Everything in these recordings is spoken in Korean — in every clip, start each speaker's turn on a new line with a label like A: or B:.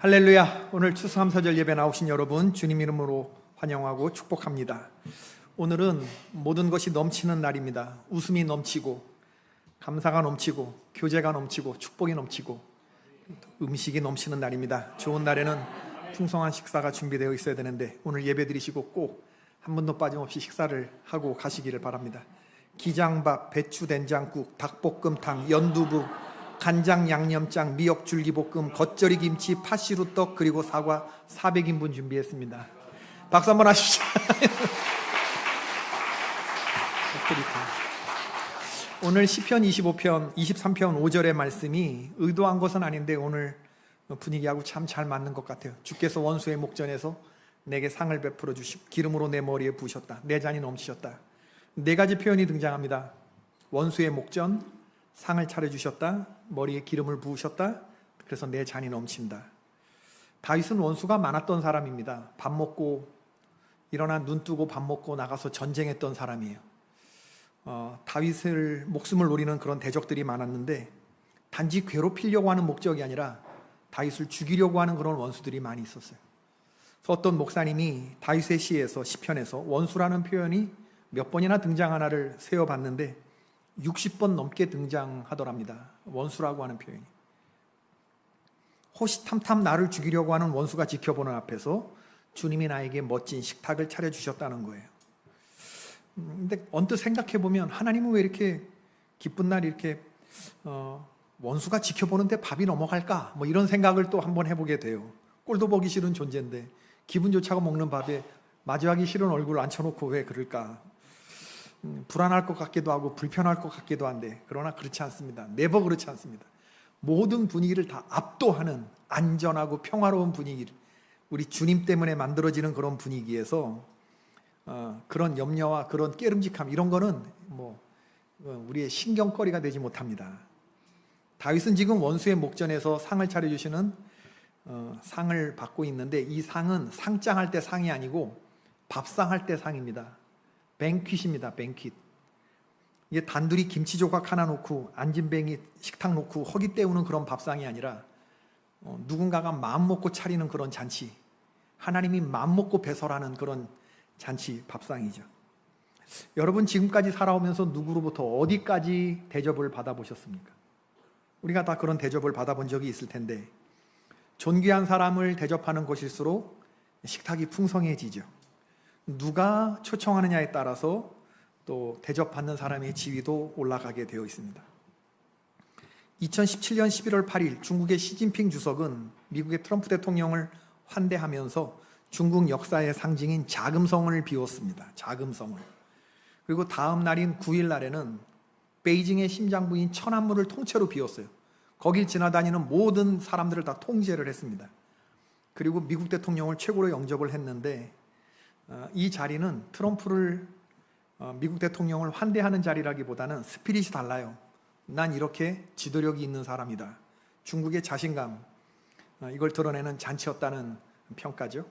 A: 할렐루야. 오늘 추수감사절 예배 나오신 여러분 주님 이름으로 환영하고 축복합니다. 오늘은 모든 것이 넘치는 날입니다. 웃음이 넘치고 감사가 넘치고 교제가 넘치고 축복이 넘치고 음식이 넘치는 날입니다. 좋은 날에는 풍성한 식사가 준비되어 있어야 되는데 오늘 예배 드리시고 꼭 한 번도 빠짐없이 식사를 하고 가시기를 바랍니다. 기장밥, 배추 된장국, 닭볶음탕, 연두부, 간장 양념장, 미역 줄기볶음, 겉절이 김치, 팥시루떡, 그리고 사과 400인분 준비했습니다. 박수 한번 하십시오. 오늘 시편 25편 23편 5절의 말씀이 의도한 것은 아닌데 오늘 분위기하고 참 잘 맞는 것 같아요. 주께서 원수의 목전에서 내게 상을 베풀어 주시고 기름으로 내 머리에 부으셨다. 내 잔이 넘치셨다. 네 가지 표현이 등장합니다. 원수의 목전, 상을 차려주셨다, 머리에 기름을 부으셨다, 그래서 내 잔이 넘친다. 다윗은 원수가 많았던 사람입니다. 밥 먹고 일어나 눈 뜨고 밥 먹고 나가서 전쟁했던 사람이에요. 다윗을 목숨을 노리는 그런 대적들이 많았는데 단지 괴롭히려고 하는 목적이 아니라 다윗을 죽이려고 하는 그런 원수들이 많이 있었어요. 그래서 어떤 목사님이 다윗의 시에서 시편에서 원수라는 표현이 몇 번이나 등장하나를 세어봤는데 60번 넘게 등장하더랍니다. 원수라고 하는 표현이. 호시탐탐 나를 죽이려고 하는 원수가 지켜보는 앞에서 주님이 나에게 멋진 식탁을 차려주셨다는 거예요. 근데 언뜻 생각해보면 하나님은 왜 이렇게 기쁜 날 이렇게 원수가 지켜보는데 밥이 넘어갈까? 뭐 이런 생각을 또 한번 해보게 돼요. 꼴도 보기 싫은 존재인데 기분 좋자고 먹는 밥에 마주하기 싫은 얼굴 앉혀놓고 왜 그럴까? 불안할 것 같기도 하고 불편할 것 같기도 한데 그러나 그렇지 않습니다. 네버 그렇지 않습니다. 모든 분위기를 다 압도하는 안전하고 평화로운 분위기를 우리 주님 때문에 만들어지는 그런 분위기에서 그런 염려와 그런 깨름직함 이런 거는 우리의 신경거리가 되지 못합니다. 다윗은 지금 원수의 목전에서 상을 차려주시는 상을 받고 있는데 이 상은 상장할 때 상이 아니고 밥상할 때 상입니다. 뱅퀴입니다. 뱅퀴. 이게 단둘이 김치 조각 하나 놓고 안진뱅이 식탁 놓고 허기 때우는 그런 밥상이 아니라 누군가가 마음 먹고 차리는 그런 잔치, 하나님이 마음 먹고 배설하는 그런 잔치 밥상이죠. 여러분 지금까지 살아오면서 누구로부터 어디까지 대접을 받아보셨습니까? 우리가 다 그런 대접을 받아본 적이 있을 텐데 존귀한 사람을 대접하는 곳일수록 식탁이 풍성해지죠. 누가 초청하느냐에 따라서 또 대접받는 사람의 지위도 올라가게 되어 있습니다. 2017년 11월 8일 중국의 시진핑 주석은 미국의 트럼프 대통령을 환대하면서 중국 역사의 상징인 자금성을 비웠습니다. 자금성을. 그리고 다음 날인 9일 날에는 베이징의 심장부인 천안문을 통째로 비웠어요. 거길 지나다니는 모든 사람들을 다 통제를 했습니다. 그리고 미국 대통령을 최고로 영접을 했는데 이 자리는 트럼프를 미국 대통령을 환대하는 자리라기보다는 스피릿이 달라요. 난 이렇게 지도력이 있는 사람이다. 중국의 자신감 이걸 드러내는 잔치였다는 평가죠.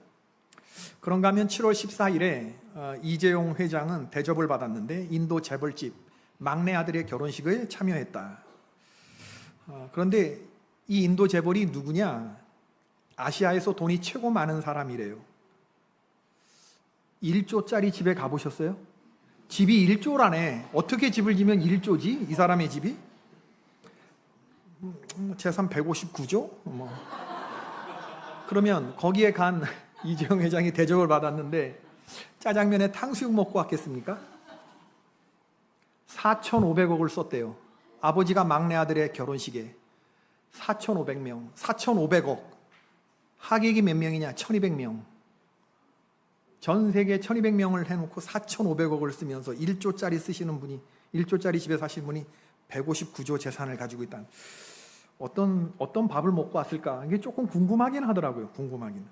A: 그런가 하면 7월 14일에 이재용 회장은 대접을 받았는데 인도 재벌집 막내 아들의 결혼식에 참여했다. 그런데 이 인도 재벌이 누구냐? 아시아에서 돈이 최고 많은 사람이래요. 1조짜리 집에 가보셨어요? 집이 1조라네. 어떻게 집을 지면 1조지? 이 사람의 집이? 재산 159조? 그러면 거기에 간 이재용 회장이 대접을 받았는데 짜장면에 탕수육 먹고 왔겠습니까? 4,500억을 썼대요. 아버지가 막내 아들의 결혼식에 4,500명, 4,500억. 하객이 몇 명이냐? 1,200명. 전 세계 1,200명을 해놓고 4,500억을 쓰면서 1조짜리 쓰시는 분이 1조짜리 집에 사시는 분이 159조 재산을 가지고 있다는 어떤 밥을 먹고 왔을까? 이게 조금 궁금하긴 하더라고요. 궁금하긴.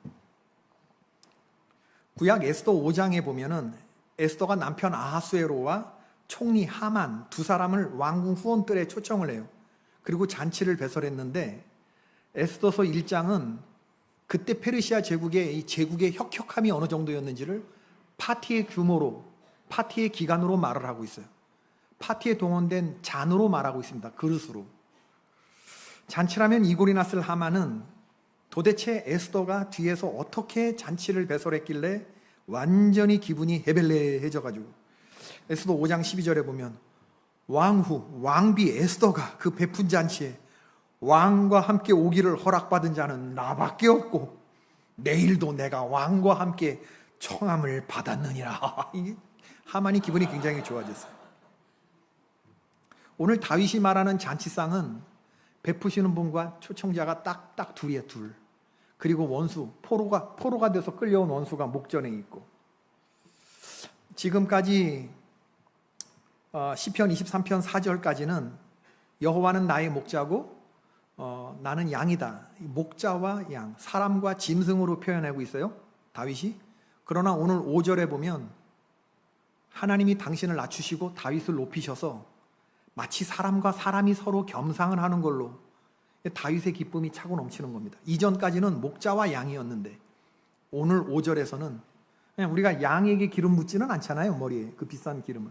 A: 구약 에스더 5장에 보면은 에스더가 남편 아하수에로와 총리 하만 두 사람을 왕궁 후원들에 초청을 해요. 그리고 잔치를 배설했는데 에스더서 1장은 그때 페르시아 제국의 이 제국의 혁혁함이 어느 정도였는지를 파티의 규모로, 파티의 기간으로 말을 하고 있어요. 파티에 동원된 잔으로 말하고 있습니다. 그릇으로. 잔치라면 이골이 났을 하만은 도대체 에스더가 뒤에서 어떻게 잔치를 배설했길래 완전히 기분이 헤벨레해져가지고, 에스더 5장 12절에 보면 왕후 왕비 에스더가 그 베푼 잔치에 왕과 함께 오기를 허락받은 자는 나밖에 없고 내일도 내가 왕과 함께 청함을 받았느니라. 하만이 기분이 굉장히 좋아졌어요. 오늘 다윗이 말하는 잔치상은 베푸시는 분과 초청자가 딱 둘이에요, 둘. 그리고 원수, 포로가 돼서 끌려온 원수가 목전에 있고. 지금까지 시편 23편 4절까지는 여호와는 나의 목자고 나는 양이다. 목자와 양, 사람과 짐승으로 표현하고 있어요, 다윗이. 그러나 오늘 5절에 보면 하나님이 당신을 낮추시고 다윗을 높이셔서 마치 사람과 사람이 서로 겸상을 하는 걸로 다윗의 기쁨이 차고 넘치는 겁니다. 이전까지는 목자와 양이었는데 오늘 5절에서는 그냥 우리가 양에게 기름 붓지는 않잖아요, 머리에 그 비싼 기름을.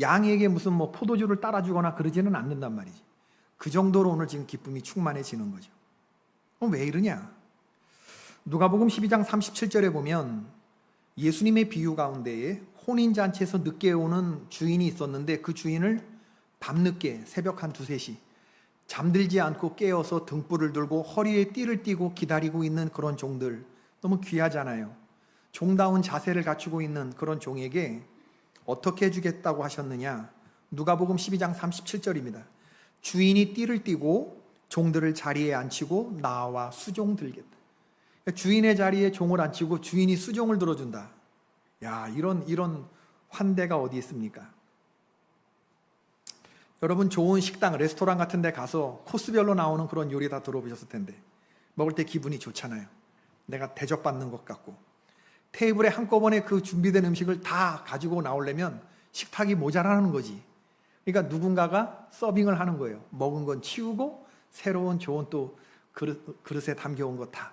A: 양에게 무슨 포도주를 따라주거나 그러지는 않는단 말이지. 그 정도로 오늘 지금 기쁨이 충만해지는 거죠. 왜 이러냐? 누가복음 12장 37절에 보면 예수님의 비유 가운데에 혼인잔치에서 늦게 오는 주인이 있었는데 그 주인을 밤늦게 새벽 한 2, 3시 잠들지 않고 깨어서 등불을 들고 허리에 띠를 띠고 기다리고 있는 그런 종들, 너무 귀하잖아요. 종다운 자세를 갖추고 있는 그런 종에게 어떻게 해주겠다고 하셨느냐? 누가복음 12장 37절입니다. 주인이 띠를 띠고 종들을 자리에 앉히고 나와 수종 들겠다. 주인의 자리에 종을 앉히고 주인이 수종을 들어준다. 야, 이런 환대가 어디 있습니까? 여러분, 좋은 식당, 레스토랑 같은 데 가서 코스별로 나오는 그런 요리 다 들어보셨을 텐데 먹을 때 기분이 좋잖아요. 내가 대접받는 것 같고. 테이블에 한꺼번에 그 준비된 음식을 다 가지고 나오려면 식탁이 모자라는 거지. 그러니까 누군가가 서빙을 하는 거예요. 먹은 건 치우고 새로운 좋은 또 그릇에 담겨온 거 다.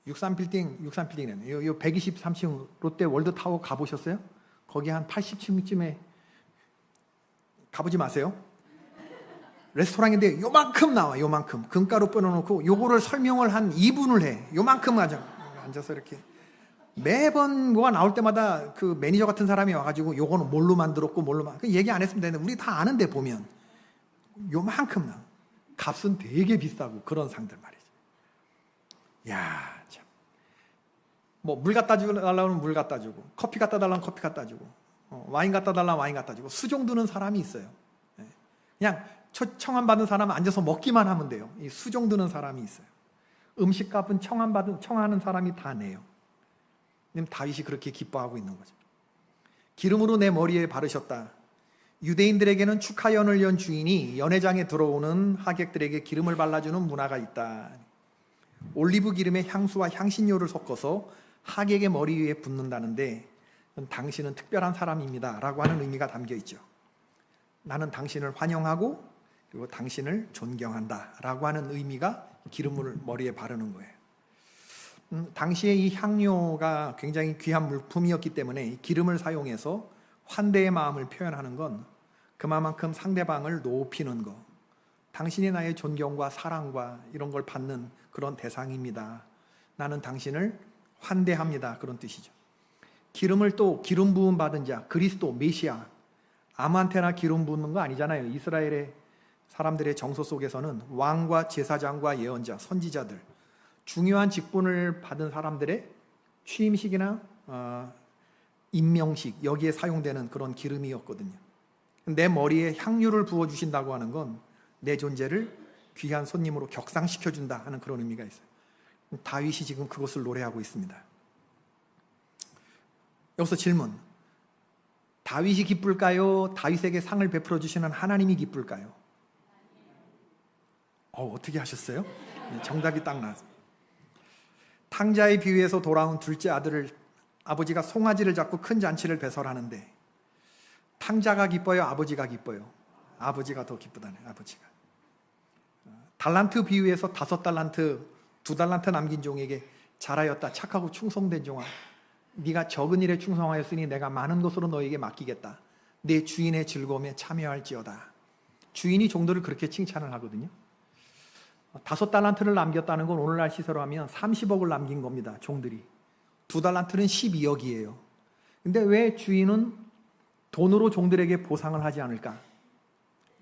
A: 63빌딩이네요. 요 123층 롯데 월드타워 가보셨어요? 거기 한 80층쯤에 가보지 마세요. 레스토랑인데 요만큼 나와, 요만큼. 금가루 뿌려놓고 요거를 설명을 한 2분을 해. 요만큼 앉아서 이렇게. 매번 뭐가 나올 때마다 그 매니저 같은 사람이 와가지고 요거는 뭘로 만들었고 얘기 안 했으면 되는데 우리 다 아는데 보면 요만큼 나. 값은 되게 비싸고 그런 상들 말이지. 야, 참. 물 갖다 달라면 물 갖다 주고, 커피 갖다 달라면 커피 갖다 주고, 와인 갖다 달라면 와인 갖다 주고, 수종 두는 사람이 있어요. 그냥 청함 받은 사람은 앉아서 먹기만 하면 돼요. 이 수종 두는 사람이 있어요. 음식값은 청하는 사람이 다 내요. 다윗이 그렇게 기뻐하고 있는 거죠. 기름으로 내 머리에 바르셨다. 유대인들에게는 축하연을 연 주인이 연회장에 들어오는 하객들에게 기름을 발라주는 문화가 있다. 올리브 기름에 향수와 향신료를 섞어서 하객의 머리 위에 붓는다는데 당신은 특별한 사람입니다 라고 하는 의미가 담겨 있죠. 나는 당신을 환영하고 그리고 당신을 존경한다 라고 하는 의미가 기름을 머리에 바르는 거예요. 당시에 이 향료가 굉장히 귀한 물품이었기 때문에 기름을 사용해서 환대의 마음을 표현하는 건 그만큼 상대방을 높이는 거, 당신이 나의 존경과 사랑과 이런 걸 받는 그런 대상입니다. 나는 당신을 환대합니다. 그런 뜻이죠. 기름을 또 기름 부음 받은 자, 그리스도, 메시아, 아무한테나 기름 부는 거 아니잖아요. 이스라엘의 사람들의 정서 속에서는 왕과 제사장과 예언자, 선지자들, 중요한 직분을 받은 사람들의 취임식이나 임명식, 여기에 사용되는 그런 기름이었거든요. 내 머리에 향유를 부어주신다고 하는 건 내 존재를 귀한 손님으로 격상시켜준다 하는 그런 의미가 있어요. 다윗이 지금 그것을 노래하고 있습니다. 여기서 질문. 다윗이 기쁠까요? 다윗에게 상을 베풀어 주시는 하나님이 기쁠까요? 어떻게 하셨어요? 정답이 딱 나왔습니다. 탕자의 비유에서 돌아온 둘째 아들을 아버지가 송아지를 잡고 큰 잔치를 배설하는데 탕자가 기뻐요? 아버지가 기뻐요? 아버지가 더 기쁘다네. 아버지가. 달란트 비유에서 5달란트, 2달란트 남긴 종에게 잘하였다, 착하고 충성된 종아, 네가 적은 일에 충성하였으니 내가 많은 것으로 너에게 맡기겠다. 내 주인의 즐거움에 참여할지어다. 주인이 종들을 그렇게 칭찬을 하거든요. 5달란트를 남겼다는 건 오늘날 시세로 하면 30억을 남긴 겁니다. 종들이. 2달란트는 12억이에요. 근데 왜 주인은 돈으로 종들에게 보상을 하지 않을까?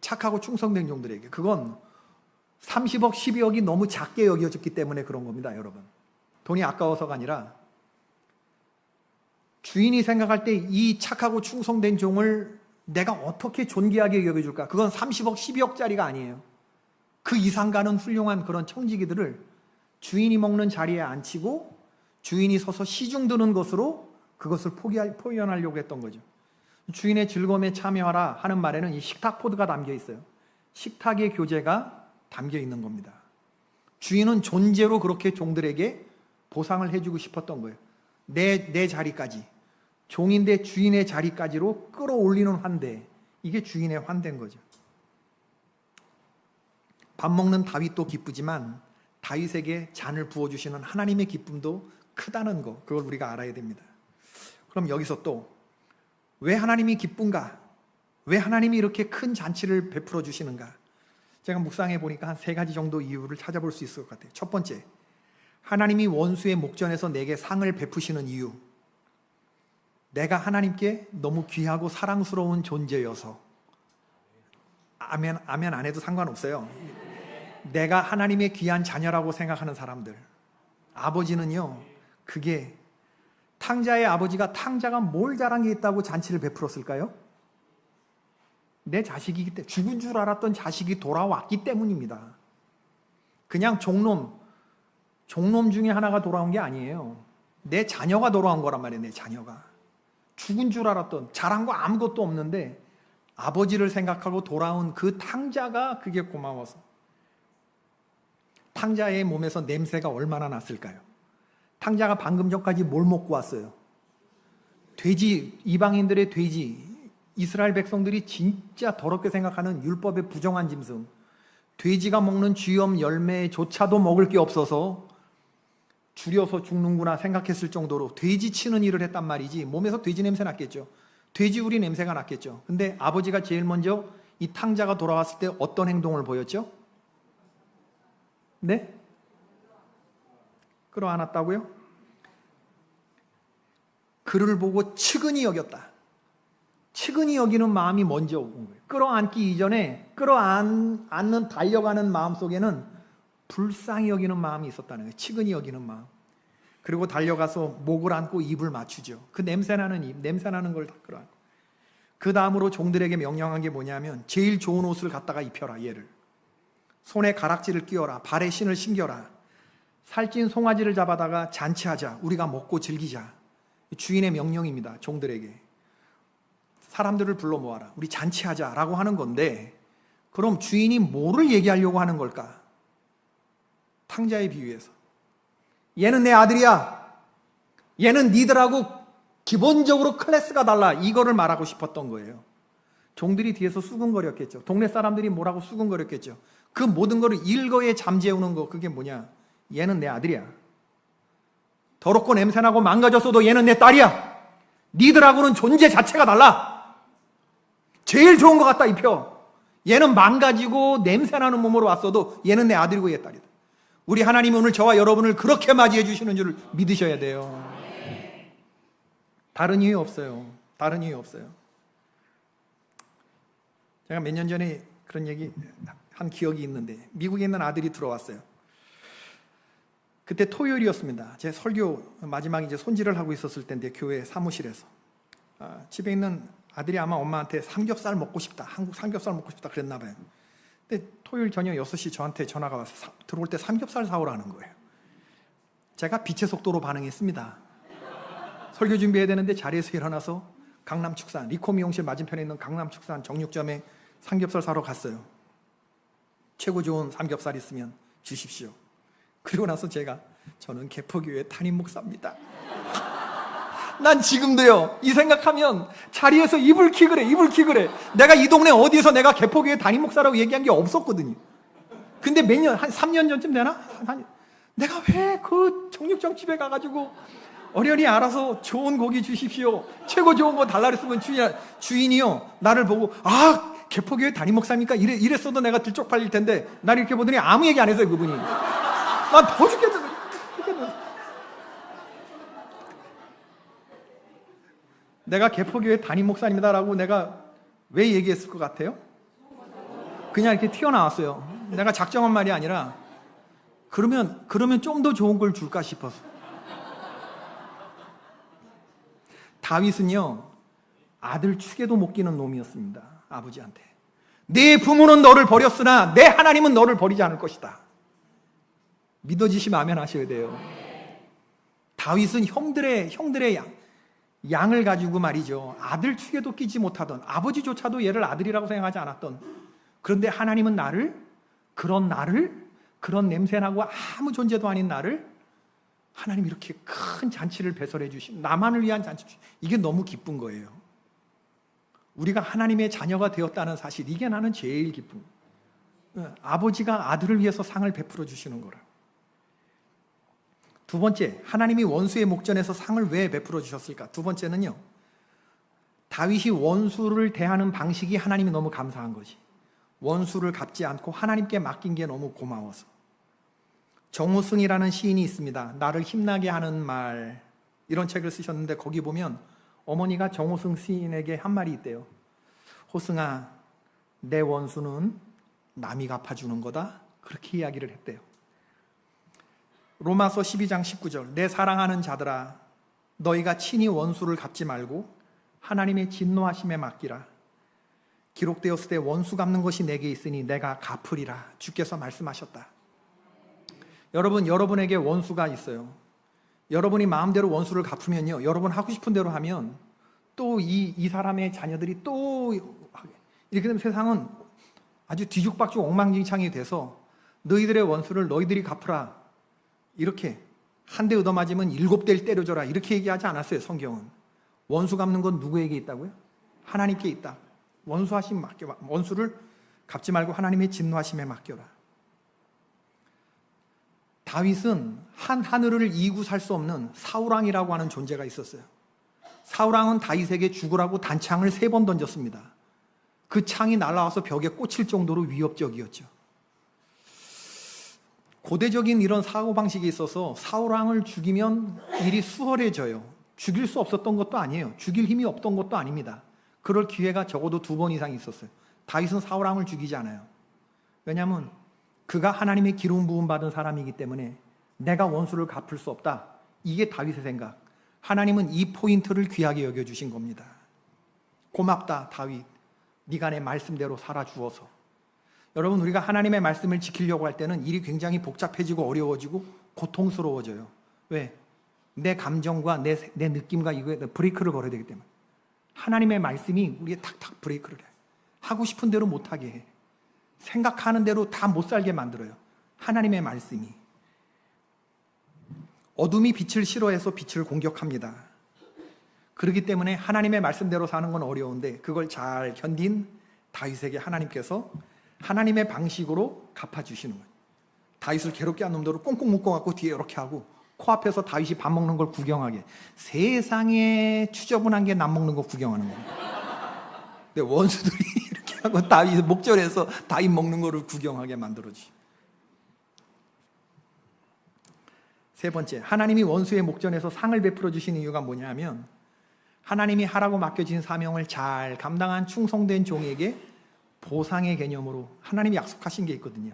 A: 착하고 충성된 종들에게. 그건 30억, 12억이 너무 작게 여겨졌기 때문에 그런 겁니다, 여러분. 돈이 아까워서가 아니라 주인이 생각할 때 이 착하고 충성된 종을 내가 어떻게 존귀하게 여겨줄까? 그건 30억, 12억짜리가 아니에요. 그 이상 가는 훌륭한 그런 청지기들을 주인이 먹는 자리에 앉히고 주인이 서서 시중 드는 것으로 그것을 표현하려고 했던 거죠. 주인의 즐거움에 참여하라 하는 말에는 이 식탁 코드가 담겨 있어요. 식탁의 교제가 담겨 있는 겁니다. 주인은 존재로 그렇게 종들에게 보상을 해주고 싶었던 거예요. 내 자리까지, 종인데 주인의 자리까지로 끌어올리는 환대, 이게 주인의 환대인 거죠. 밥 먹는 다윗도 기쁘지만 다윗에게 잔을 부어주시는 하나님의 기쁨도 크다는 거, 그걸 우리가 알아야 됩니다. 그럼 여기서 또 왜 하나님이 기쁜가? 왜 하나님이 이렇게 큰 잔치를 베풀어 주시는가? 제가 묵상해 보니까 한 3가지 정도 이유를 찾아볼 수 있을 것 같아요. 첫 번째, 하나님이 원수의 목전에서 내게 상을 베푸시는 이유. 내가 하나님께 너무 귀하고 사랑스러운 존재여서. 아멘 안 해도 상관없어요. 내가 하나님의 귀한 자녀라고 생각하는 사람들. 아버지는요, 그게 탕자의 아버지가 탕자가 뭘 잘한 게 있다고 잔치를 베풀었을까요? 내 자식이기 때문에, 죽은 줄 알았던 자식이 돌아왔기 때문입니다. 그냥 종놈 중에 하나가 돌아온 게 아니에요. 내 자녀가 돌아온 거란 말이에요. 내 자녀가 죽은 줄 알았던, 잘한 거 아무것도 없는데 아버지를 생각하고 돌아온 그 탕자가 그게 고마워서. 탕자의 몸에서 냄새가 얼마나 났을까요? 탕자가 방금 전까지 뭘 먹고 왔어요? 돼지, 이방인들의 돼지, 이스라엘 백성들이 진짜 더럽게 생각하는 율법의 부정한 짐승, 돼지가 먹는 쥐염 열매조차도 먹을 게 없어서 줄여서 죽는구나 생각했을 정도로 돼지 치는 일을 했단 말이지. 몸에서 돼지 냄새 났겠죠. 돼지우리 냄새가 났겠죠. 근데 아버지가 제일 먼저 이 탕자가 돌아왔을 때 어떤 행동을 보였죠? 네? 끌어안았다고요? 그를 보고 측은히 여겼다. 측은히 여기는 마음이 먼저 온 거예요. 끌어안기 이전에 끌어안는 달려가는 마음 속에는 불쌍히 여기는 마음이 있었다는 거예요. 측은히 여기는 마음. 그리고 달려가서 목을 안고 입을 맞추죠. 그 냄새나는 입, 냄새나는 걸 다 끌어안고. 그 다음으로 종들에게 명령한 게 뭐냐면 제일 좋은 옷을 갖다가 입혀라, 얘를. 손에 가락지를 끼워라, 발에 신을 신겨라. 살찐 송아지를 잡아다가 잔치하자, 우리가 먹고 즐기자. 주인의 명령입니다, 종들에게. 사람들을 불러 모아라, 우리 잔치하자라고 하는 건데, 그럼 주인이 뭐를 얘기하려고 하는 걸까? 탕자에 비유해서 얘는 내 아들이야, 얘는 니들하고 기본적으로 클래스가 달라, 이거를 말하고 싶었던 거예요. 종들이 뒤에서 수근거렸겠죠. 동네 사람들이 뭐라고 수근거렸겠죠. 그 모든 거를 일거에 잠재우는 거, 그게 뭐냐? 얘는 내 아들이야. 더럽고 냄새나고 망가졌어도 얘는 내 딸이야. 니들하고는 존재 자체가 달라. 제일 좋은 거 갖다 입혀. 얘는 망가지고 냄새나는 몸으로 왔어도 얘는 내 아들이고 얘 딸이다. 우리 하나님이 오늘 저와 여러분을 그렇게 맞이해 주시는 줄 믿으셔야 돼요. 다른 이유 없어요. 다른 이유 없어요. 제가 몇 년 전에 그런 얘기 한 기억이 있는데, 미국에 있는 아들이 들어왔어요. 그때 토요일이었습니다. 제 설교 마지막 이제 손질을 하고 있었을 때인데, 교회 사무실에서 집에 있는 아들이 아마 엄마한테 삼겹살 먹고 싶다, 한국 삼겹살 먹고 싶다 그랬나 봐요. 근데 토요일 저녁 6시 저한테 전화가 와서 들어올 때 삼겹살 사오라는 거예요. 제가 빛의 속도로 반응했습니다. 설교 준비해야 되는데 자리에서 일어나서 강남축산, 리코 미용실 맞은편에 있는 강남축산 정육점에 삼겹살 사러 갔어요. 최고 좋은 삼겹살 있으면 주십시오. 그리고 나서 저는 개포교회 담임 목사입니다. 난 지금도요, 이 생각하면 자리에서 입을 키그래. 내가 이 동네 어디에서 내가 개포교회 담임 목사라고 얘기한 게 없었거든요. 근데 한 3년 전쯤 되나? 내가 왜 그 정육점 집에 가가지고 어련히 알아서 좋은 고기 주십시오, 최고 좋은 거 달라 그랬으면 주인이요 나를 보고 개포교회 담임 목사입니까? 이랬어도 내가 들쪽팔릴 텐데 날 이렇게 보더니 아무 얘기 안 했어요, 그분이. 난 더 죽겠는데. 내가 개포교회 담임 목사입니다라고 내가 왜 얘기했을 것 같아요? 그냥 이렇게 튀어나왔어요. 내가 작정한 말이 아니라 그러면 좀 더 좋은 걸 줄까 싶어서. 다윗은요, 아들 축에도 못 끼는 놈이었습니다. 아버지한테. 내 부모는 너를 버렸으나 내 하나님은 너를 버리지 않을 것이다. 믿어지시면 아멘 하셔야 돼요. 다윗은 형들의 양을 가지고 말이죠, 아들 축에도 끼지 못하던, 아버지조차도 얘를 아들이라고 생각하지 않았던, 그런데 하나님은 그런 냄새나고 아무 존재도 아닌 나를 하나님 이렇게 큰 잔치를 배설해 주심, 나만을 위한 잔치, 이게 너무 기쁜 거예요. 우리가 하나님의 자녀가 되었다는 사실, 이게 나는 제일 기쁜 거예요. 아버지가 아들을 위해서 상을 베풀어 주시는 거라. 두 번째, 하나님이 원수의 목전에서 상을 왜 베풀어 주셨을까? 두 번째는요, 다윗이 원수를 대하는 방식이 하나님이 너무 감사한 거지. 원수를 갚지 않고 하나님께 맡긴 게 너무 고마워서. 정호승이라는 시인이 있습니다. 나를 힘나게 하는 말, 이런 책을 쓰셨는데 거기 보면 어머니가 정호승 시인에게 한 말이 있대요. 호승아, 내 원수는 남이 갚아주는 거다. 그렇게 이야기를 했대요. 로마서 12장 19절, 내 사랑하는 자들아, 너희가 친히 원수를 갚지 말고 하나님의 진노하심에 맡기라. 기록되었을 때 원수 갚는 것이 내게 있으니 내가 갚으리라. 주께서 말씀하셨다. 여러분, 여러분에게 원수가 있어요. 여러분이 마음대로 원수를 갚으면요, 여러분 하고 싶은 대로 하면 또 이 사람의 자녀들이 또 이렇게 되면 세상은 아주 뒤죽박죽 엉망진창이 돼서 너희들의 원수를 너희들이 갚으라. 이렇게 한 대 얻어맞으면 7대를 때려줘라. 이렇게 얘기하지 않았어요, 성경은. 원수 갚는 건 누구에게 있다고요? 하나님께 있다. 원수를 갚지 말고 하나님의 진노하심에 맡겨라. 다윗은 한 하늘을 이기고 살 수 없는 사울왕이라고 하는 존재가 있었어요. 사울왕은 다윗에게 죽으라고 단창을 3번 던졌습니다. 그 창이 날아와서 벽에 꽂힐 정도로 위협적이었죠. 고대적인 이런 사고방식이 있어서 사울왕을 죽이면 일이 수월해져요. 죽일 수 없었던 것도 아니에요. 죽일 힘이 없던 것도 아닙니다. 그럴 기회가 적어도 2번 이상 있었어요. 다윗은 사울왕을 죽이지 않아요. 왜냐하면 그가 하나님의 기름 부음 받은 사람이기 때문에 내가 원수를 갚을 수 없다. 이게 다윗의 생각. 하나님은 이 포인트를 귀하게 여겨주신 겁니다. 고맙다 다윗, 네가 내 말씀대로 살아주어서. 여러분, 우리가 하나님의 말씀을 지키려고 할 때는 일이 굉장히 복잡해지고 어려워지고 고통스러워져요. 왜? 내 감정과 내 느낌과 이거에 브레이크를 걸어야 되기 때문에. 하나님의 말씀이 우리의 탁탁 브레이크를 해. 하고 싶은 대로 못하게 해. 생각하는 대로 다 못 살게 만들어요. 하나님의 말씀이. 어둠이 빛을 싫어해서 빛을 공격합니다. 그렇기 때문에 하나님의 말씀대로 사는 건 어려운데 그걸 잘 견딘 다윗에게 하나님께서 하나님의 방식으로 갚아주시는 거예요. 다윗을 괴롭게 한 놈들을 꽁꽁 묶어갖고 뒤에 이렇게 하고 코앞에서 다윗이 밥 먹는 걸 구경하게. 세상에 추저분한 게 남 먹는 거 구경하는 거예요. 근데 원수들이 이렇게 하고 다윗 목절에서 다윗 먹는 거를 구경하게 만들어지. 세 번째, 하나님이 원수의 목전에서 상을 베풀어 주시는 이유가 뭐냐면 하나님이 하라고 맡겨진 사명을 잘 감당한 충성된 종에게 보상의 개념으로 하나님이 약속하신 게 있거든요.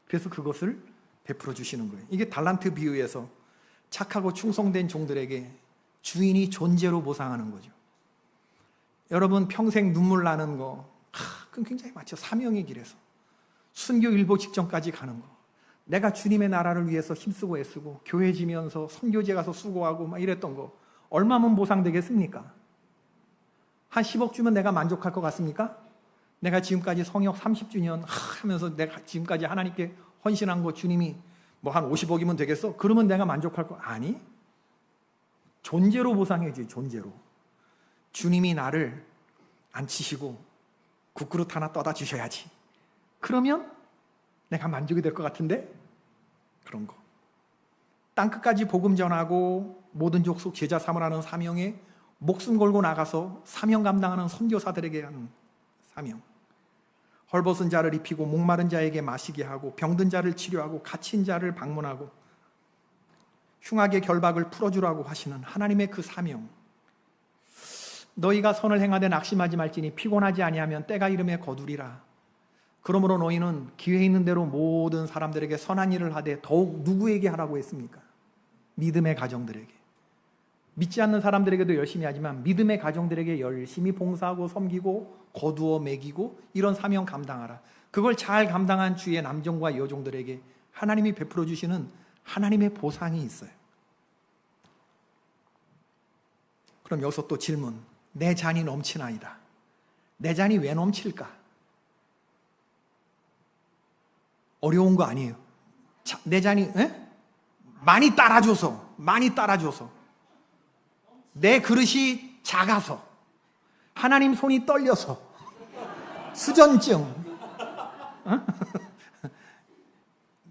A: 그래서 그것을 베풀어 주시는 거예요. 이게 달란트 비유에서 착하고 충성된 종들에게 주인이 존재로 보상하는 거죠. 여러분, 평생 눈물 나는 거, 그건 굉장히 많죠. 사명의 길에서 순교 일보 직전까지 가는 거, 내가 주님의 나라를 위해서 힘쓰고 애쓰고 교회 지면서 선교제 가서 수고하고 막 이랬던 거 얼마면 보상되겠습니까? 한 10억 주면 내가 만족할 것 같습니까? 내가 지금까지 성역 30주년 하면서 내가 지금까지 하나님께 헌신한 거 주님이 뭐 한 50억이면 되겠어? 그러면 내가 만족할 거 아니? 존재로 보상해야지. 존재로. 주님이 나를 앉히시고 국그릇 하나 떠다 주셔야지. 그러면 내가 만족이 될 것 같은데? 그런 거. 땅끝까지 복음 전하고 모든 족속 제자 삼으라는 사명에 목숨 걸고 나가서 사명 감당하는 선교사들에게 하는 사명. 헐벗은 자를 입히고 목마른 자에게 마시게 하고 병든 자를 치료하고 갇힌 자를 방문하고 흉악의 결박을 풀어주라고 하시는 하나님의 그 사명. 너희가 선을 행하되 낙심하지 말지니 피곤하지 아니하면 때가 이름에 거두리라. 그러므로 너희는 기회 있는 대로 모든 사람들에게 선한 일을 하되 더욱 누구에게 하라고 했습니까? 믿음의 가정들에게. 믿지 않는 사람들에게도 열심히 하지만 믿음의 가정들에게 열심히 봉사하고 섬기고 거두어 먹이고 이런 사명 감당하라. 그걸 잘 감당한 주의 남종과 여종들에게 하나님이 베풀어 주시는 하나님의 보상이 있어요. 그럼 여기서 또 질문. 내 잔이 넘치나이다. 내 잔이 왜 넘칠까? 어려운 거 아니에요. 내 잔이 많이 따라줘서 내 그릇이 작아서 하나님 손이 떨려서 수전증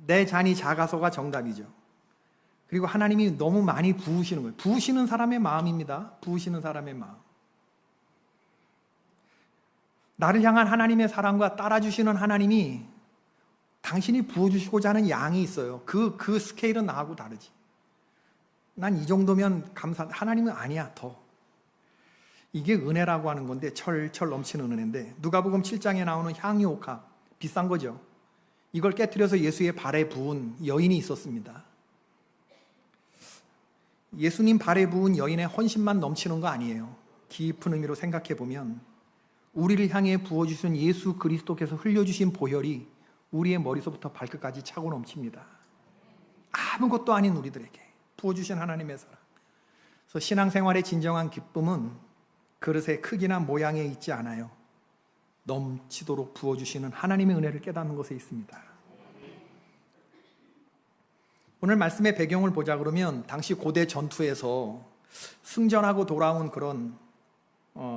A: 내 잔이 작아서가 정답이죠. 그리고 하나님이 너무 많이 부으시는 거예요. 부으시는 사람의 마음입니다. 부으시는 사람의 마음. 나를 향한 하나님의 사랑과 따라주시는 하나님이 당신이 부어주시고자 하는 양이 있어요. 그 스케일은 나하고 다르지. 난 이 정도면 하나님은 아니야, 더. 이게 은혜라고 하는 건데, 철철 넘치는 은혜인데, 누가복음 7장에 나오는 향유 옥합, 비싼 거죠. 이걸 깨트려서 예수의 발에 부은 여인이 있었습니다. 예수님 발에 부은 여인의 헌신만 넘치는 거 아니에요. 깊은 의미로 생각해 보면 우리를 향해 부어주신 예수 그리스도께서 흘려주신 보혈이 우리의 머리서부터 발끝까지 차고 넘칩니다. 아무것도 아닌 우리들에게 부어주신 하나님의 사랑. 그래서 신앙생활의 진정한 기쁨은 그릇의 크기나 모양에 있지 않아요. 넘치도록 부어주시는 하나님의 은혜를 깨닫는 것에 있습니다. 오늘 말씀의 배경을 보자 그러면 당시 고대 전투에서 승전하고 돌아온 그런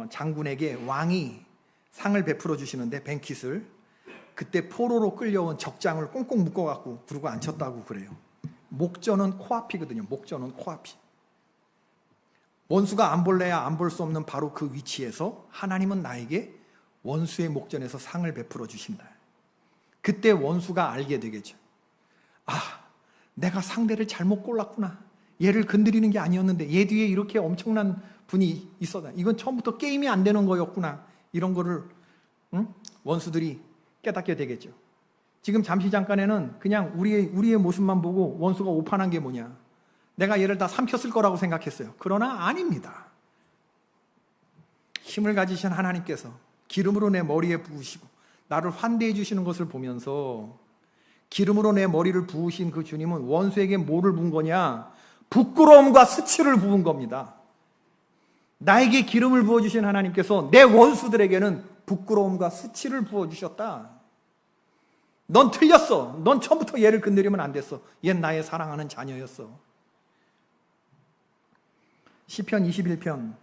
A: 장군에게 왕이 상을 베풀어 주시는데 뱅킷을 그때 포로로 끌려온 적장을 꽁꽁 묶어갖고 부르고 앉혔다고 그래요. 목전은 코앞이거든요. 목전은 코앞이. 원수가 안 볼래야 안 볼 수 없는 바로 그 위치에서 하나님은 나에게 원수의 목전에서 상을 베풀어 주신다. 그때 원수가 알게 되겠죠. 내가 상대를 잘못 골랐구나. 얘를 건드리는 게 아니었는데 얘 뒤에 이렇게 엄청난 분이 있었다. 이건 처음부터 게임이 안 되는 거였구나. 이런 거를 원수들이 깨닫게 되겠죠. 지금 잠시 잠깐에는 그냥 우리의 모습만 보고 원수가 오판한 게 뭐냐. 내가 얘를 다 삼켰을 거라고 생각했어요. 그러나 아닙니다. 힘을 가지신 하나님께서 기름으로 내 머리에 부으시고 나를 환대해 주시는 것을 보면서 기름으로 내 머리를 부으신 그 주님은 원수에게 뭐를 부은 거냐? 부끄러움과 수치를 부은 겁니다. 나에게 기름을 부어주신 하나님께서 내 원수들에게는 부끄러움과 수치를 부어주셨다. 넌 틀렸어. 넌 처음부터 얘를 건드리면 안 됐어. 얘는 나의 사랑하는 자녀였어. 시편 21편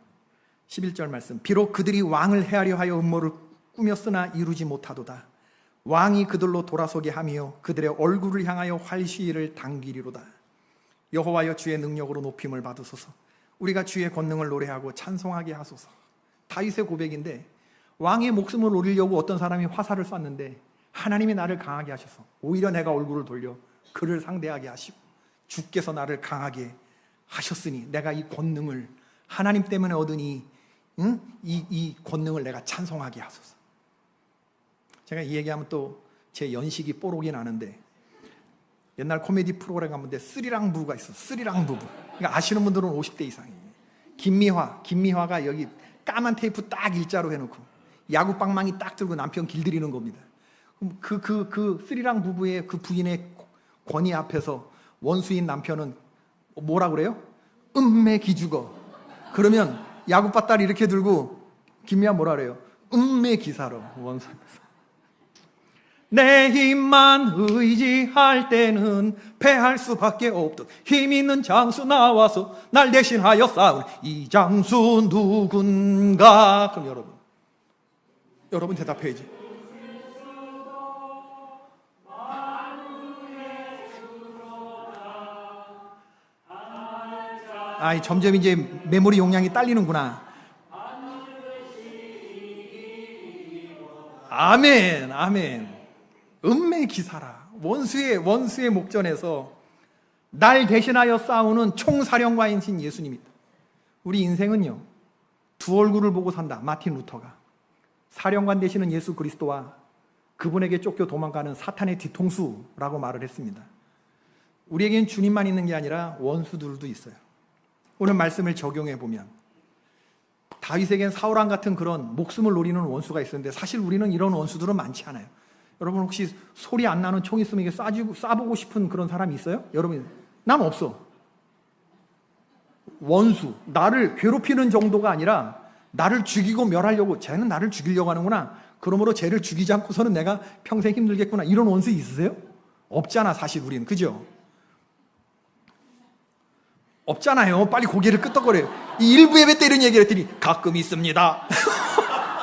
A: 11절 말씀. 비록 그들이 왕을 헤아려 하여 음모를 꾸몄으나 이루지 못하도다. 왕이 그들로 돌아서게 하며 그들의 얼굴을 향하여 활시위를 당기리로다. 여호와여 주의 능력으로 높임을 받으소서. 우리가 주의 권능을 노래하고 찬송하게 하소서. 다윗의 고백인데 왕의 목숨을 노리려고 어떤 사람이 화살을 쐈는데 하나님이 나를 강하게 하셔서 오히려 내가 얼굴을 돌려 그를 상대하게 하시고 주께서 나를 강하게 하셨으니 내가 이 권능을 하나님 때문에 얻은 이 권능을 내가 찬송하게 하소서. 제가 이 얘기하면 또 제 연식이 뽀록이 나는데 옛날 코미디 프로그램 가면 스리랑 부부가 있어. 스리랑 부부. 그러니까 아시는 분들은 50대 이상이에요. 김미화가 여기 까만 테이프 딱 일자로 해놓고 야구 방망이 딱 들고 남편 길들이는 겁니다. 그 스리랑 부부의 그 부인의 권위 앞에서 원수인 남편은 뭐라 그래요? 음매기죽어. 그러면 야구 빠따리 이렇게 들고 김미화 뭐라 그래요? 음매기사로 원수 앞에서. 내 힘만 의지할 때는 패할 수밖에 없듯 힘 있는 장수 나와서 날 대신하여 싸운 이 장수 누군가? 그럼 여러분 대답해야지. 점점 이제 메모리 용량이 딸리는구나. 아멘, 아멘. 은매 기사라. 원수의 목전에서 날 대신하여 싸우는 총사령관이신 예수님이다. 우리 인생은요, 두 얼굴을 보고 산다. 마틴 루터가. 사령관 되시는 예수 그리스도와 그분에게 쫓겨 도망가는 사탄의 뒤통수라고 말을 했습니다. 우리에겐 주님만 있는 게 아니라 원수들도 있어요. 오늘 말씀을 적용해 보면 다윗에겐 사울왕 같은 그런 목숨을 노리는 원수가 있었는데 사실 우리는 이런 원수들은 많지 않아요. 여러분 혹시 소리 안 나는 총 있으면 이게 쏴보고 싶은 그런 사람이 있어요? 여러분, 난 없어. 원수, 나를 괴롭히는 정도가 아니라 나를 죽이고 멸하려고, 쟤는 나를 죽이려고 하는구나, 그러므로 쟤를 죽이지 않고서는 내가 평생 힘들겠구나, 이런 원수 있으세요? 없잖아 사실 우리는. 그죠? 없잖아요. 빨리 고개를 끄덕거려요. 이 일부 예배 때 이런 얘기를 했더니 가끔 있습니다.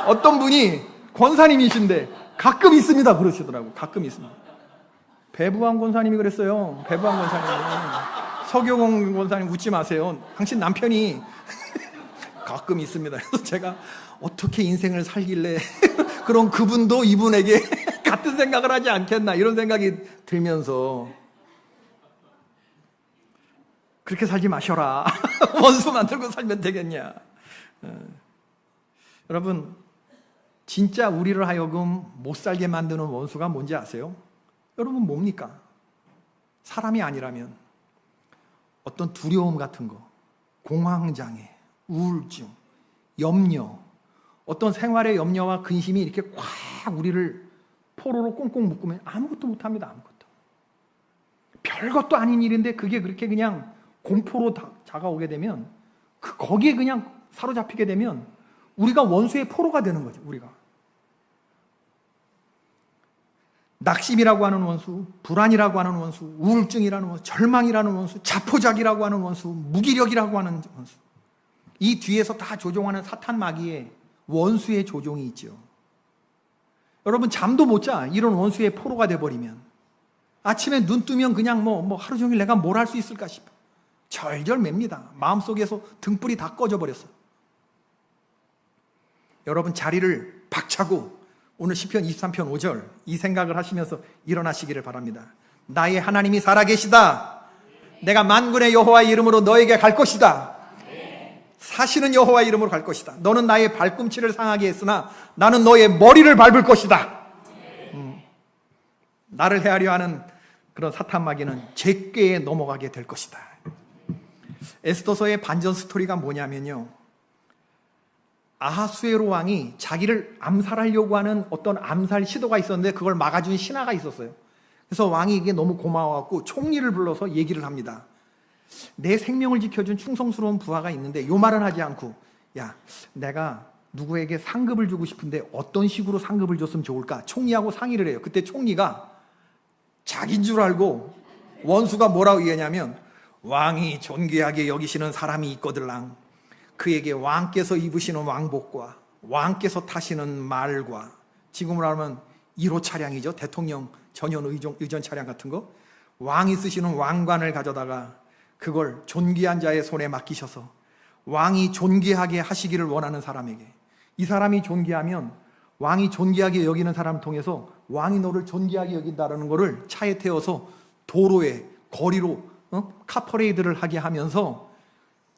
A: 어떤 분이 권사님이신데 가끔 있습니다 그러시더라고. 가끔 있습니다. 배부왕 권사님이 그랬어요. 배부왕 권사님. 서교공 권사님 웃지 마세요. 당신 남편이 가끔 있습니다. 그래서 제가 어떻게 인생을 살길래 그럼 그분도 이분에게 같은 생각을 하지 않겠나, 이런 생각이 들면서 그렇게 살지 마셔라. 원수 만들고 살면 되겠냐. 여러분, 진짜 우리를 하여금 못 살게 만드는 원수가 뭔지 아세요? 여러분 뭡니까? 사람이 아니라면 어떤 두려움 같은 거, 공황장애, 우울증, 염려, 어떤 생활의 염려와 근심이 이렇게 꽉 우리를 포로로 꽁꽁 묶으면 아무것도 못합니다. 아무것도. 별것도 아닌 일인데 그게 그렇게 그냥 공포로 다가오게 되면, 거기에 그냥 사로잡히게 되면 우리가 원수의 포로가 되는 거죠. 우리가 낙심이라고 하는 원수, 불안이라고 하는 원수, 우울증이라는 원수, 절망이라는 원수, 자포자기라고 하는 원수, 무기력이라고 하는 원수, 이 뒤에서 다 조종하는 사탄 마귀의 원수의 조종이 있죠. 여러분 잠도 못 자. 이런 원수의 포로가 돼버리면 아침에 눈 뜨면 그냥 뭐 하루 종일 내가 뭘 할 수 있을까 싶어. 절절 맵니다. 마음속에서 등불이 다 꺼져 버렸어요. 여러분 자리를 박차고 오늘 시편 23편 5절 이 생각을 하시면서 일어나시기를 바랍니다. 나의 하나님이 살아계시다. 내가 만군의 여호와의 이름으로 너에게 갈 것이다. 사시는 여호와의 이름으로 갈 것이다. 너는 나의 발꿈치를 상하게 했으나 나는 너의 머리를 밟을 것이다. 나를 해하려 하는 그런 사탄 마귀는 제 꾀에 넘어가게 될 것이다. 에스더서의 반전 스토리가 뭐냐면요, 아하수에로 왕이 자기를 암살하려고 하는 어떤 암살 시도가 있었는데 그걸 막아준 신하가 있었어요. 그래서 왕이 이게 너무 고마워갖고 총리를 불러서 얘기를 합니다. 내 생명을 지켜준 충성스러운 부하가 있는데 요 말은 하지 않고, 야, 내가 누구에게 상급을 주고 싶은데 어떤 식으로 상급을 줬으면 좋을까? 총리하고 상의를 해요. 그때 총리가 자기인 줄 알고, 원수가 뭐라고 얘기하냐면 왕이 존귀하게 여기시는 사람이 있거들랑 그에게 왕께서 입으시는 왕복과 왕께서 타시는 말과, 지금으로 하면 1호 차량이죠. 대통령 전용 의전 차량 같은 거, 왕이 쓰시는 왕관을 가져다가 그걸 존귀한 자의 손에 맡기셔서 왕이 존귀하게 하시기를 원하는 사람에게, 이 사람이 존귀하면 왕이 존귀하게 여기는 사람을 통해서 왕이 너를 존귀하게 여긴다는 것을 차에 태워서 도로에 거리로 카퍼레이드를 하게 하면서,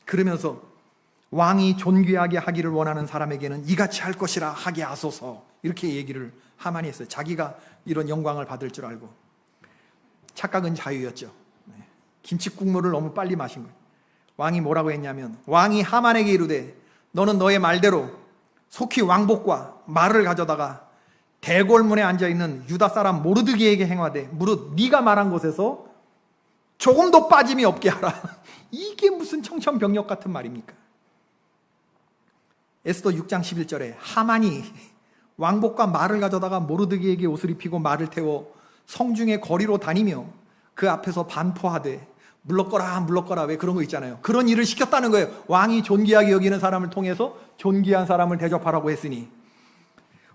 A: 그러면서 왕이 존귀하게 하기를 원하는 사람에게는 이같이 할 것이라 하게 하소서, 이렇게 얘기를 하만이 했어요. 자기가 이런 영광을 받을 줄 알고. 착각은 자유였죠. 김치 국물을 너무 빨리 마신 거예요. 왕이 뭐라고 했냐면, 왕이 하만에게 이르되 너는 너의 말대로 속히 왕복과 말을 가져다가 대궐문에 앉아있는 유다 사람 모르드게에게 행하되 무릇 네가 말한 곳에서 조금도 빠짐이 없게 하라. 이게 무슨 청천벽력 같은 말입니까? 에스더 6장 11절에 하만이 왕복과 말을 가져다가 모르드게에게 옷을 입히고 말을 태워 성중의 거리로 다니며 그 앞에서 반포하되 물러거라 물러거라, 왜 그런 거 있잖아요. 그런 일을 시켰다는 거예요. 왕이 존귀하게 여기는 사람을 통해서 존귀한 사람을 대접하라고 했으니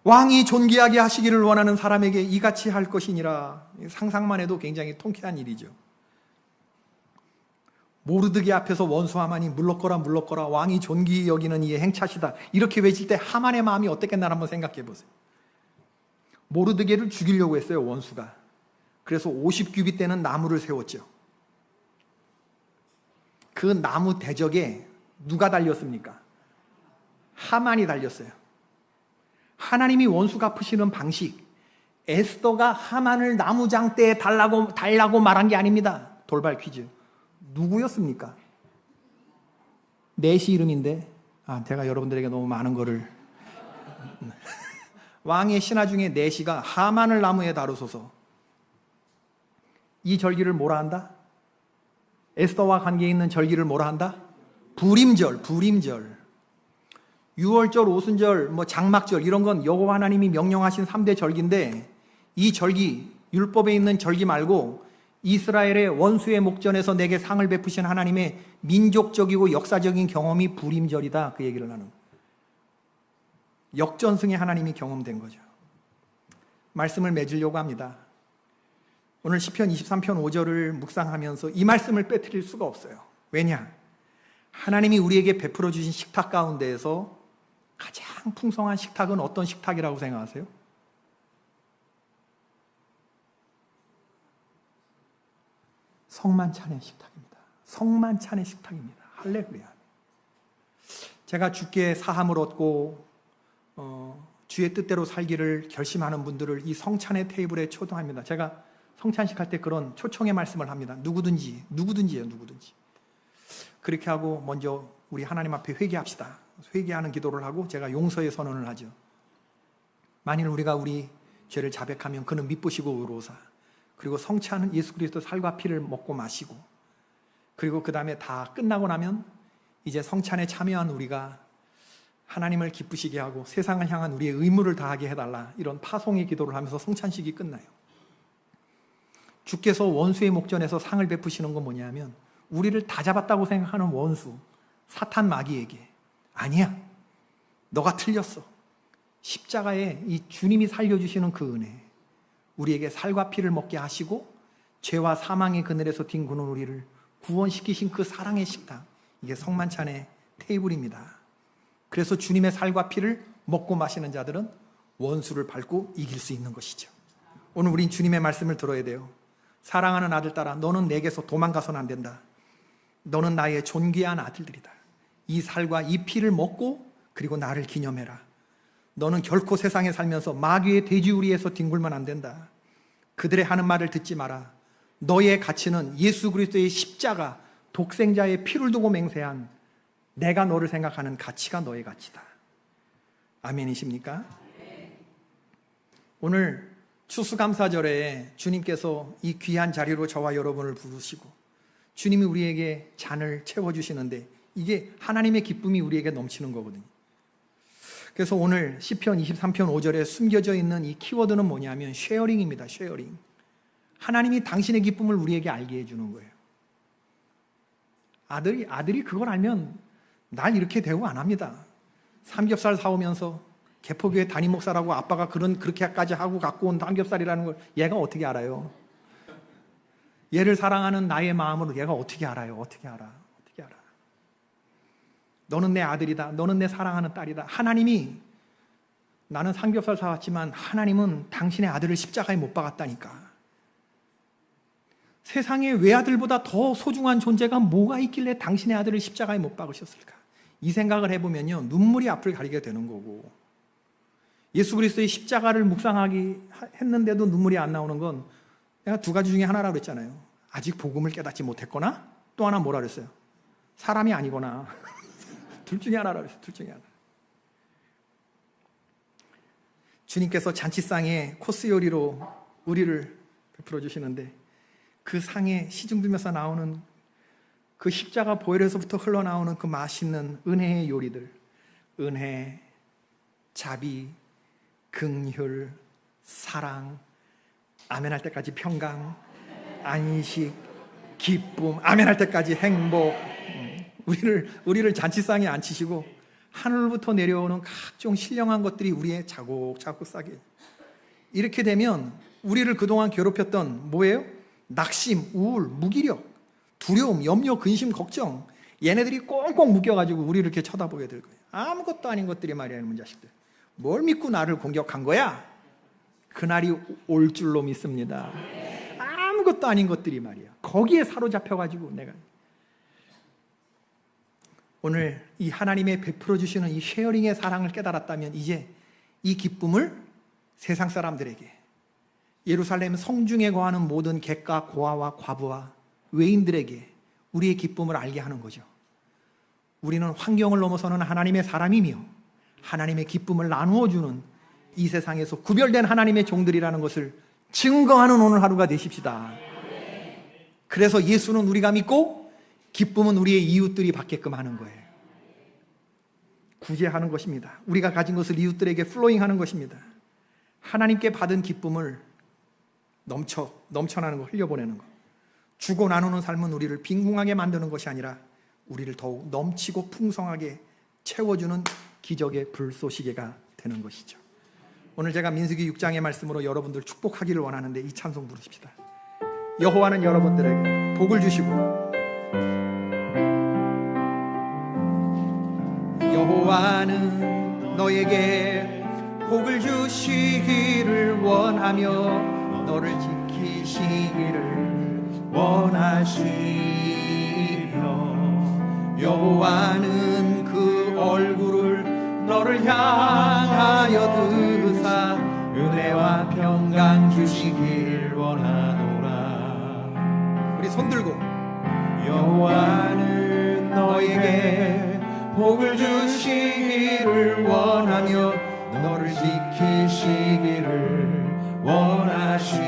A: 왕이 존귀하게 하시기를 원하는 사람에게 이같이 할 것이니라. 상상만 해도 굉장히 통쾌한 일이죠. 모르드게 앞에서 원수 하만이 물러거라 물러거라, 왕이 존귀히 여기는 이의 행차시다, 이렇게 외칠 때 하만의 마음이 어땠겠나 한번 생각해 보세요. 모르드게를 죽이려고 했어요, 원수가. 그래서 50규빗 되는 나무를 세웠죠. 그 나무 대적에 누가 달렸습니까? 하만이 달렸어요. 하나님이 원수 갚으시는 방식, 에스더가 하만을 나무장대에 달라고 말한 게 아닙니다. 돌발 퀴즈. 누구였습니까? 넷이 이름인데, 제가 여러분들에게 너무 많은 거를. 왕의 신하 중에 넷이가 하만을 나무에 다루소서. 이 절기를 뭐라 한다? 에스더와 관계 있는 절기를 뭐라 한다? 부림절. 6월절, 오순절, 장막절 이런 건 여호와 하나님이 명령하신 3대 절기인데, 이 절기, 율법에 있는 절기 말고 이스라엘의 원수의 목전에서 내게 상을 베푸신 하나님의 민족적이고 역사적인 경험이 부림절이다, 그 얘기를 하는 거예요. 역전승의 하나님이 경험된 거죠. 말씀을 맺으려고 합니다. 오늘 시편 23편 5절을 묵상하면서 이 말씀을 빼뜨릴 수가 없어요. 왜냐? 하나님이 우리에게 베풀어 주신 식탁 가운데에서 가장 풍성한 식탁은 어떤 식탁이라고 생각하세요? 성만찬의 식탁입니다. 성만찬의 식탁입니다. 할렐루야. 제가 주께 사함을 얻고 주의 뜻대로 살기를 결심하는 분들을 이 성찬의 테이블에 초청합니다. 제가 성찬식 할 때 그런 초청의 말씀을 합니다. 누구든지요, 누구든지. 그렇게 하고 먼저 우리 하나님 앞에 회개합시다. 회개하는 기도를 하고 제가 용서의 선언을 하죠. 만일 우리가 우리 죄를 자백하면 그는 미쁘시고 의로우사. 그리고 성찬은 예수 그리스도 살과 피를 먹고 마시고, 그리고 그 다음에 다 끝나고 나면 이제 성찬에 참여한 우리가 하나님을 기쁘시게 하고 세상을 향한 우리의 의무를 다하게 해달라, 이런 파송의 기도를 하면서 성찬식이 끝나요. 주께서 원수의 목전에서 상을 베푸시는 건 뭐냐면, 우리를 다 잡았다고 생각하는 원수 사탄 마귀에게, 아니야, 너가 틀렸어. 십자가에 이 주님이 살려주시는 그 은혜, 우리에게 살과 피를 먹게 하시고 죄와 사망의 그늘에서 뒹구는 우리를 구원시키신 그 사랑의 식탁, 이게 성만찬의 테이블입니다. 그래서 주님의 살과 피를 먹고 마시는 자들은 원수를 밟고 이길 수 있는 것이죠. 오늘 우린 주님의 말씀을 들어야 돼요. 사랑하는 아들딸아, 너는 내게서 도망가서는 안 된다. 너는 나의 존귀한 아들들이다. 이 살과 이 피를 먹고 그리고 나를 기념해라. 너는 결코 세상에 살면서 마귀의 돼지우리에서 뒹굴면 안 된다. 그들의 하는 말을 듣지 마라. 너의 가치는 예수 그리스도의 십자가, 독생자의 피를 두고 맹세한 내가 너를 생각하는 가치가 너의 가치다. 아멘이십니까? 오늘 추수감사절에 주님께서 이 귀한 자리로 저와 여러분을 부르시고 주님이 우리에게 잔을 채워주시는데, 이게 하나님의 기쁨이 우리에게 넘치는 거거든요. 그래서 오늘 시편 23편 5절에 숨겨져 있는 이 키워드는 뭐냐면 쉐어링입니다. 쉐어링. 하나님이 당신의 기쁨을 우리에게 알게 해주는 거예요. 아들이 그걸 알면 날 이렇게 대우 안 합니다. 삼겹살 사오면서 개포교회 담임 목사라고 아빠가 그렇게까지 하고 갖고 온 삼겹살이라는 걸 얘가 어떻게 알아요? 얘를 사랑하는 나의 마음으로 얘가 어떻게 알아요? 어떻게 알아? 너는 내 아들이다. 너는 내 사랑하는 딸이다. 하나님이, 나는 삼겹살 사왔지만 하나님은 당신의 아들을 십자가에 못 박았다니까. 세상에 외아들보다 더 소중한 존재가 뭐가 있길래 당신의 아들을 십자가에 못 박으셨을까? 이 생각을 해보면요, 눈물이 앞을 가리게 되는 거고, 예수 그리스도의 십자가를 묵상하기 했는데도 눈물이 안 나오는 건 내가 두 가지 중에 하나라고 그랬잖아요. 아직 복음을 깨닫지 못했거나, 또 하나 뭐라 그랬어요? 사람이 아니거나. 둘 중에 하나라고 그랬어요. 둘 중에 하나. 주님께서 잔치상에 코스 요리로 우리를 베풀어 주시는데, 그 상에 시중들면서 나오는 그 십자가 보혈에서부터 흘러나오는 그 맛있는 은혜의 요리들, 은혜, 자비, 긍휼, 사랑, 아멘할 때까지 평강, 안식, 기쁨, 아멘할 때까지 행복, 우리를 잔치상에 앉히시고 하늘부터 내려오는 각종 신령한 것들이 우리의 차곡차곡 쌓게, 이렇게 되면 우리를 그동안 괴롭혔던 뭐예요? 낙심, 우울, 무기력, 두려움, 염려, 근심, 걱정, 얘네들이 꽁꽁 묶여가지고 우리를 이렇게 쳐다보게 될 거예요. 아무것도 아닌 것들이 말이야, 이놈 자식들. 뭘 믿고 나를 공격한 거야? 그날이 올 줄로 믿습니다. 아무것도 아닌 것들이 말이야, 거기에 사로잡혀가지고 내가 오늘 이 하나님의 베풀어 주시는 이 쉐어링의 사랑을 깨달았다면 이제 이 기쁨을 세상 사람들에게, 예루살렘 성중에 거하는 모든 객과 고아와 과부와 외인들에게 우리의 기쁨을 알게 하는 거죠. 우리는 환경을 넘어서는 하나님의 사람이며 하나님의 기쁨을 나누어 주는 이 세상에서 구별된 하나님의 종들이라는 것을 증거하는 오늘 하루가 되십시다. 그래서 예수는 우리가 믿고 기쁨은 우리의 이웃들이 받게끔 하는 거예요. 구제하는 것입니다. 우리가 가진 것을 이웃들에게 플로잉하는 것입니다. 하나님께 받은 기쁨을 넘쳐나는 거, 흘려보내는 것. 주고 나누는 삶은 우리를 빈궁하게 만드는 것이 아니라 우리를 더욱 넘치고 풍성하게 채워주는 기적의 불쏘시개가 되는 것이죠. 오늘 제가 민수기 6장의 말씀으로 여러분들 축복하기를 원하는데 이 찬송 부르십시다. 여호와는 여러분들에게 복을 주시고, 여호와는 너에게 복을 주시기를 원하며 너를 지키시기를 원하시며, 여호와는 그 얼굴을 너를 향하여 드사 은혜와 평강 주시길 원하노라. 우리 손 들고, 여호와는 너에게 복을 주시기를 원하며 너를 지키시기를 원하시며,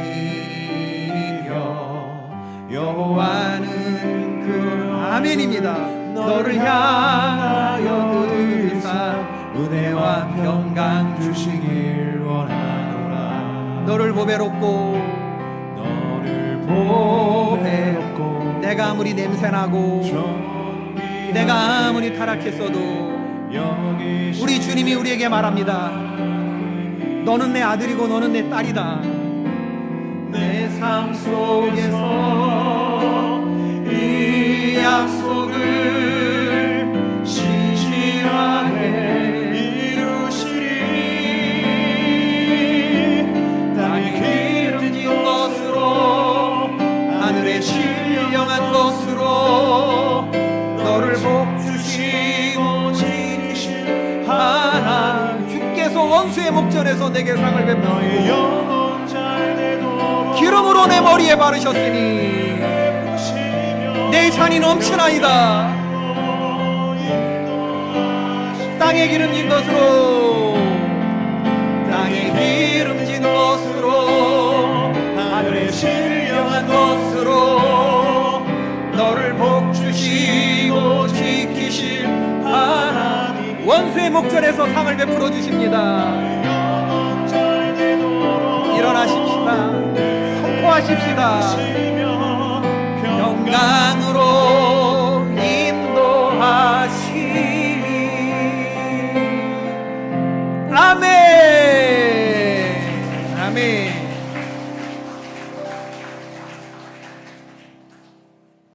A: 여호와는 그 아멘입니다. 너를 향하여 드사 은혜와 평강 주시길 원하노라. 너를 보배롭고 내가 아무리 냄새나고 내가 아무리 타락했어도 우리 주님이 우리에게 말합니다. 너는 내 아들이고 너는 내 딸이다. 내 삶 속에서 이 약속을 신실하게 이루시리. 땅에 기름진 것으로 하늘에 신령한 것으로 너를 복주시고 지키실 하나님, 주께서 원수의 목전에서 내게 상을 베푸시고 기름으로 내 머리에 바르셨으니 내 잔이 넘치나이다. 땅에 기름진 것으로, 땅에 기름진 것으로 하늘에 신령한 것으로 너를 복주시고 지키실 하나님, 원수의 목전에서 상을 베풀어 주십니다. 일어나십시다. 선포하십시다. 평강으로 인도하시니. 아멘.